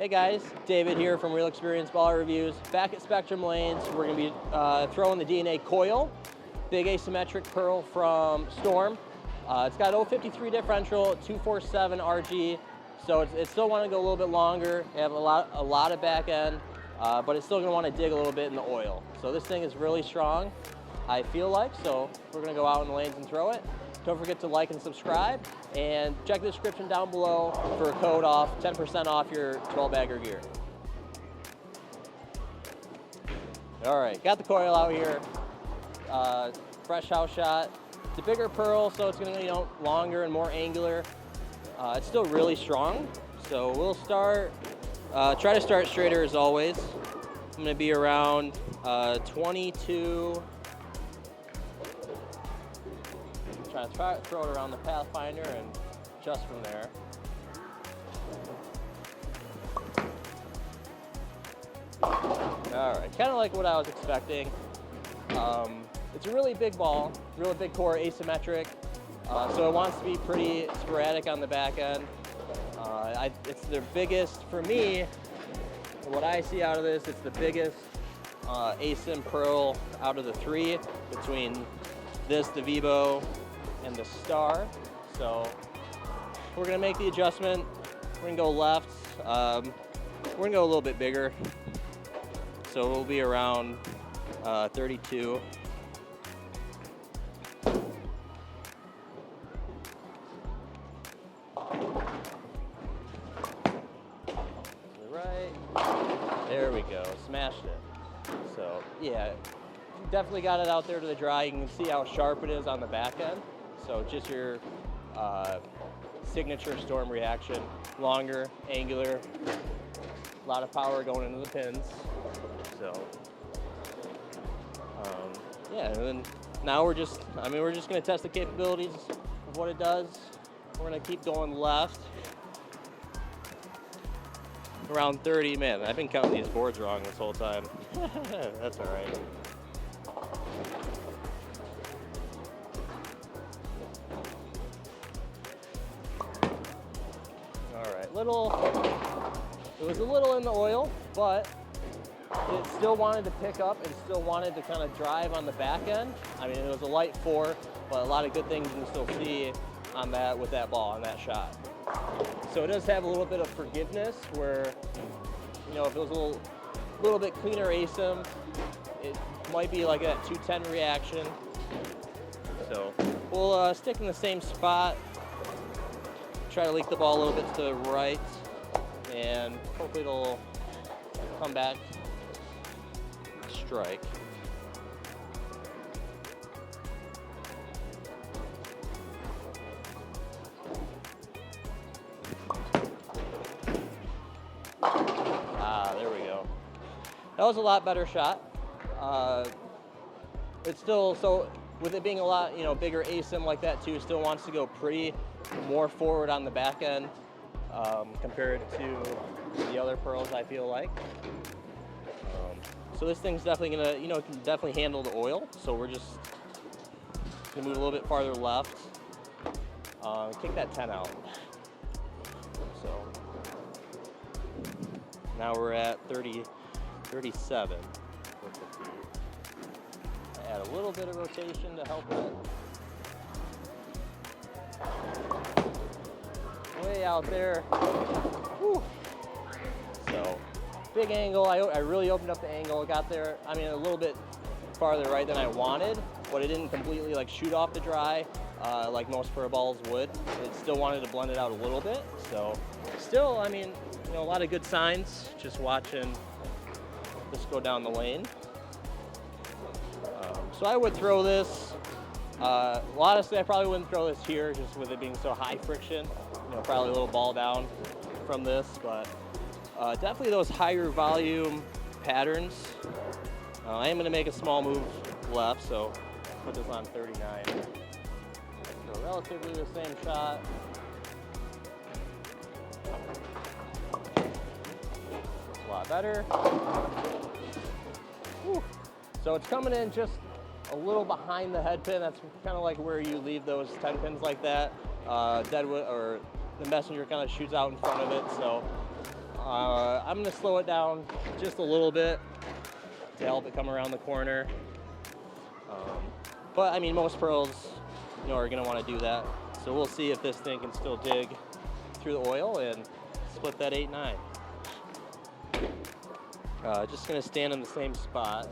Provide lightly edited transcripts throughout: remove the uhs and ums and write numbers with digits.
Hey guys, David here from Real Experience Baller Reviews. Back at Spectrum Lanes, we're going to be throwing the DNA Coil, big asymmetric pearl from Storm. It's got 053 differential, 247 RG, so it's still want to go a little bit longer. They have a lot of back end, but it's still going to want to dig a little bit in the oil. So this thing is really strong, I feel like, so we're going to go out in the lanes and throw it. Don't forget to like and subscribe, and check the description down below for a code off, 10% off your 12-bagger gear. All right, got the coil out here. Fresh house shot. It's a bigger pearl, so it's gonna be longer and more angular. It's still really strong, so we'll start. Try to start straighter as always. I'm gonna be around 22. Try to throw it around the Pathfinder and just from there. All right, kind of like what I was expecting. It's a really big ball, really big core, asymmetric, so it wants to be pretty sporadic on the back end. It's the biggest, for me, what I see out of this, it's the biggest asym pearl out of the three between this, the Vibo, and the Star. So we're gonna make the adjustment. We're gonna go left. We're gonna go a little bit bigger. So we'll be around 32. Right. There we go. Smashed it. So yeah, definitely got it out there to the dry. You can see how sharp it is on the back end. So just your signature Storm reaction, longer, angular, a lot of power going into the pins. So yeah, and then now we're just gonna test the capabilities of what it does. We're gonna keep going left. Around 30, man, I've been counting these boards wrong this whole time. That's all right. It was a little in the oil, but it still wanted to pick up and still wanted to kind of drive on the back end. I mean, it was a light 4, but a lot of good things you can still see on that with that ball, on that shot. So it does have a little bit of forgiveness where, you know, if it was a little bit cleaner asym, it might be like that 210 reaction. So we'll stick in the same spot. Try to leak the ball a little bit to the right, and hopefully it'll come back, strike. There we go. That was a lot better shot. It's still, so with it being a lot, bigger asym like that too, still wants to go pretty more forward on the back end compared to the other pearls, I feel like. So this thing's definitely gonna, can definitely handle the oil. So we're just gonna move a little bit farther left, kick that 10 out. So now we're at 37. Add a little bit of rotation to help it. Way out there. Whew. So big angle. I really opened up the angle. Got there, I mean, a little bit farther right than I wanted, but it didn't completely like shoot off the dry like most pearl balls would. It still wanted to blend it out a little bit. So still, I mean, a lot of good signs just watching this go down the lane. So I would throw this. Honestly, I probably wouldn't throw this here just with it being so high friction. Probably a little ball down from this, but definitely those higher volume patterns. I am going to make a small move left, so put this on 39. So relatively the same shot. A lot better. Whew. So it's coming in just a little behind the head pin. That's kind of like where you leave those 10 pins like that. Deadwood or the messenger kind of shoots out in front of it. So I'm gonna slow it down just a little bit to help it come around the corner. But I mean, most pros, are gonna want to do that. So we'll see if this thing can still dig through the oil and split that 8-9. Just gonna stand in the same spot.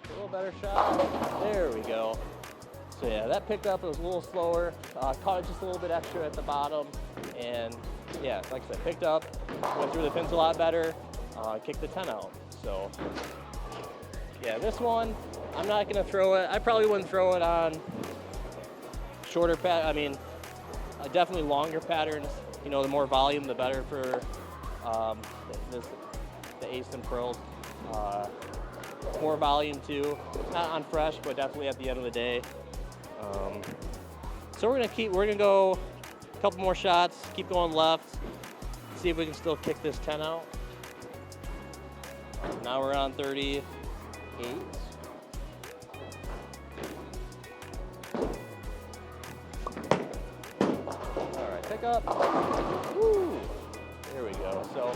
A little better shot. There we go. So yeah, that picked up. It was a little slower. Caught it just a little bit extra at the bottom, and yeah, like I said, picked up. Went through the pins a lot better. Kicked the 10 out. So yeah, this one I'm not gonna throw it. I probably wouldn't throw it on shorter definitely longer patterns. The more volume, the better for the Ace and Pearls. More volume too, not on fresh, but definitely at the end of the day. So we're gonna go a couple more shots, keep going left, see if we can still kick this 10 out. Now we're on 38. All right, pick up. Woo! There we go. So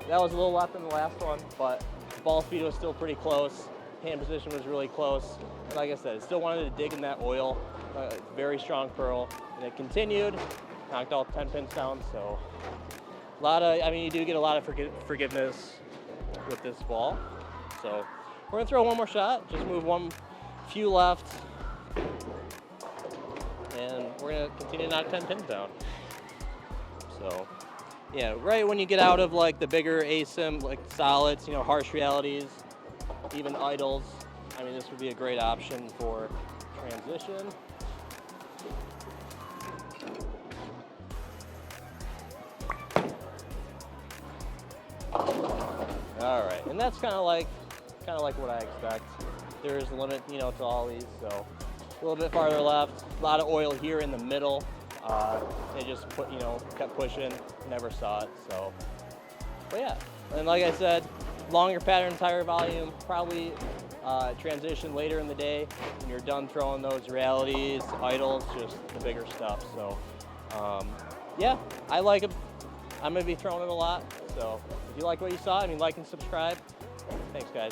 that was a little left than the last one, but ball speed was still pretty close. Hand position was really close. And like I said, it still wanted to dig in that oil. Very strong pearl, and it continued. Knocked all 10 pins down. So you do get a lot of forgiveness with this ball. So we're gonna throw one more shot. Just move few left, and we're gonna continue to knock 10 pins down. So yeah, right when you get out of like the bigger ASIM, like solids, harsh realities, even idles, this would be a great option for transition. All right, and that's kind of like what I expect. There's a limit, to all these. So a little bit farther left, a lot of oil here in the middle. They just kept pushing, never saw it. So, but yeah, and like I said, longer pattern, higher volume, probably transition later in the day when you're done throwing those realities, idles, just the bigger stuff. So, yeah, I like them. I'm gonna be throwing it a lot. So if you like what you saw, like and subscribe. Thanks, guys.